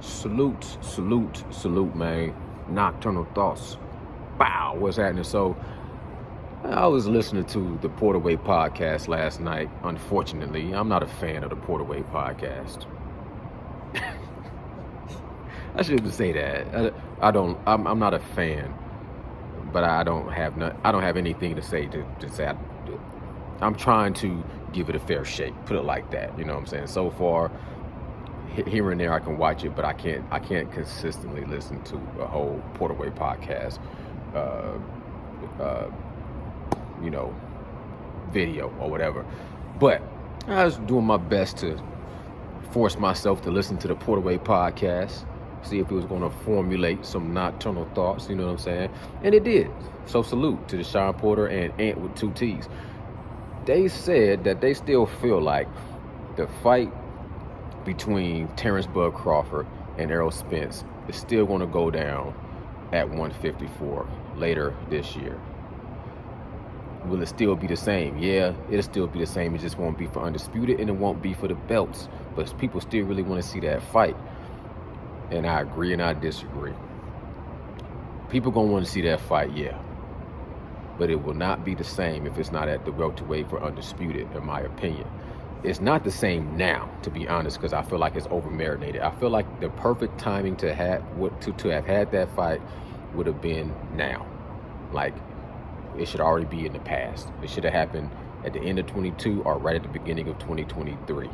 Salute, man. Nocturnal thoughts. Wow, what's happening? So, I was listening to the Porterway podcast last night. Unfortunately, I'm not a fan of the Porterway podcast. I shouldn't say that. I'm not a fan, but I don't have anything to say to say. I'm trying to give it a fair shake. Put it like that. You know what I'm saying? So far, here and there I can watch it, but I can't consistently listen to a whole Porterway podcast, video or whatever. But I was doing my best to force myself to listen to the Porterway podcast, see if it was going to formulate some nocturnal thoughts, you know what I'm saying? And it did. So salute to the Sean Porter and Ant with 2 T's. They said that they still feel like the fight between Terrence Bud Crawford and Errol Spence is still going to go down at 154 later this year. Will it still be the same? Yeah, it'll still be the same. It just won't be for undisputed, and it won't be for the belts. But people still really want to see that fight. And I agree and I disagree. People going to want to see that fight, yeah. But it will not be the same if it's not at the welterweight for undisputed, in my opinion. It's not the same now, to be honest, because I feel like it's over-marinated. I feel like the perfect timing to have had that fight would have been now. Like, it should already be in the past. It should have happened at the end of 22 or right at the beginning of 2023.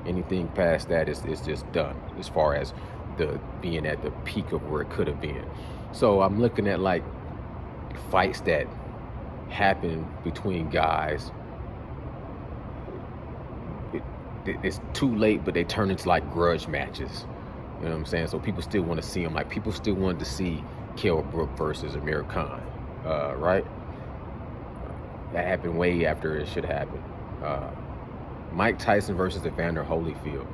Anything past that is just done as far as the being at the peak of where it could have been. So I'm looking at like fights that happen between guys. It's too late, but they turn into like grudge matches. You know what I'm saying? So people still want to see them. Like people still wanted to see Kell Brook versus Amir Khan, right? That happened way after it should happen. Mike Tyson versus Evander Holyfield.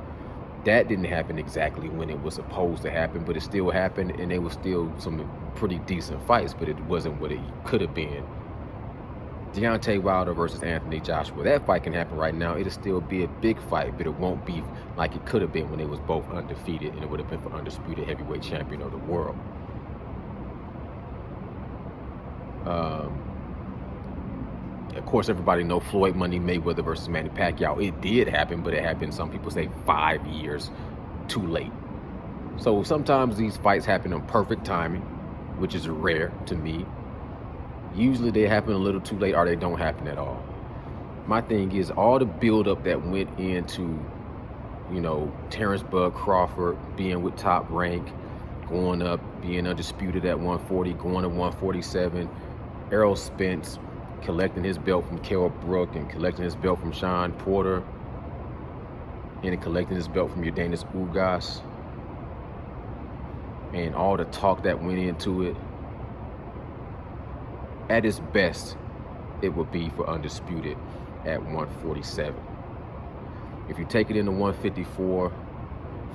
That didn't happen exactly when it was supposed to happen, but it still happened, and they were still some pretty decent fights, but it wasn't what it could have been. Deontay Wilder versus Anthony Joshua. That fight can happen right now. It'll still be a big fight, but it won't be like it could have been when they was both undefeated, and it would have been for undisputed heavyweight champion of the world. Of course, everybody know Floyd Money Mayweather versus Manny Pacquiao. It did happen, but it happened, some people say, 5 years too late. So sometimes these fights happen on perfect timing, which is rare to me. Usually they happen a little too late, or they don't happen at all. My thing is all the buildup that went into, Terrence Bud Crawford being with Top Rank, going up, being undisputed at 140, going to 147, Errol Spence collecting his belt from Kell Brook and collecting his belt from Sean Porter and collecting his belt from Yordenis Ugas, and all the talk that went into it. At its best, it would be for undisputed at 147. If you take it into 154,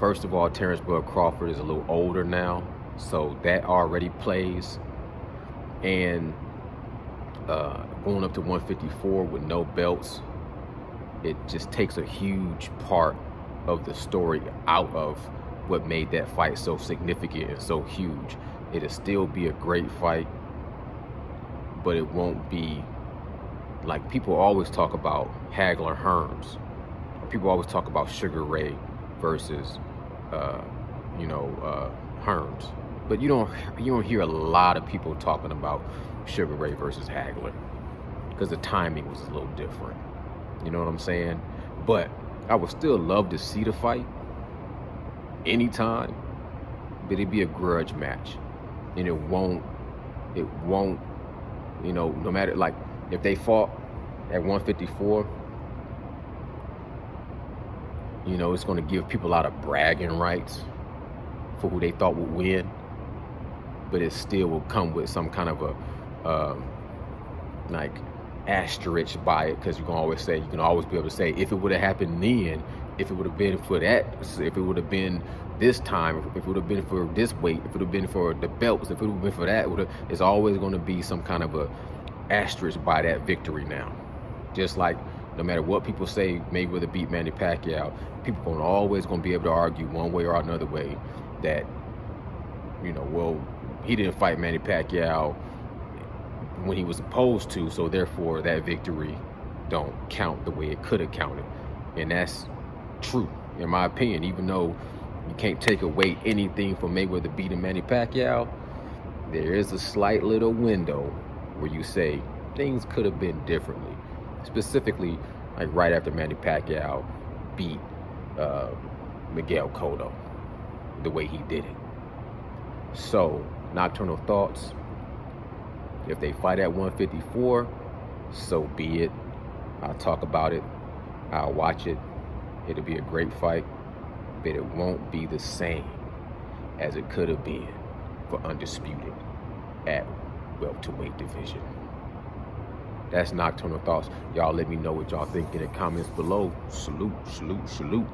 first of all, Terrence Bud Crawford is a little older now, so that already plays. And going up to 154 with no belts, it just takes a huge part of the story out of what made that fight so significant and so huge. It'll still be a great fight, but it won't be like people always talk about Hagler Hearns. People always talk about Sugar Ray versus Hearns. But you don't hear a lot of people talking about Sugar Ray versus Hagler because the timing was a little different. You know what I'm saying? But I would still love to see the fight anytime, but it'd be a grudge match, and it won't, no matter, like, if they fought at 154, it's going to give people a lot of bragging rights for who they thought would win, but it still will come with some kind of a asterisk by it, because you can always be able to say, if it would have happened then, if it would have been for that, if it would have been this time, if it would have been for this weight, if it would have been for the belts, if it would have been for that, it's always going to be some kind of a asterisk by that victory now. Just like No matter what people say, Mayweather beat Manny Pacquiao, people always gonna be able to argue one way or another way that, well, he didn't fight Manny Pacquiao when he was supposed to, so therefore that victory don't count the way it could have counted. And that's true, in my opinion. Even though you can't take away anything from Mayweather beating Manny Pacquiao, there is a slight little window where you say things could have been differently. Specifically, like right after Manny Pacquiao beat Miguel Cotto, the way he did it. So, nocturnal thoughts. If they fight at 154, so be it. I'll talk about it. I'll watch it. It'll be a great fight, but it won't be the same as it could have been for Undisputed at welterweight division. That's Nocturnal Thoughts. Y'all let me know what y'all think in the comments below. Salute, salute, salute.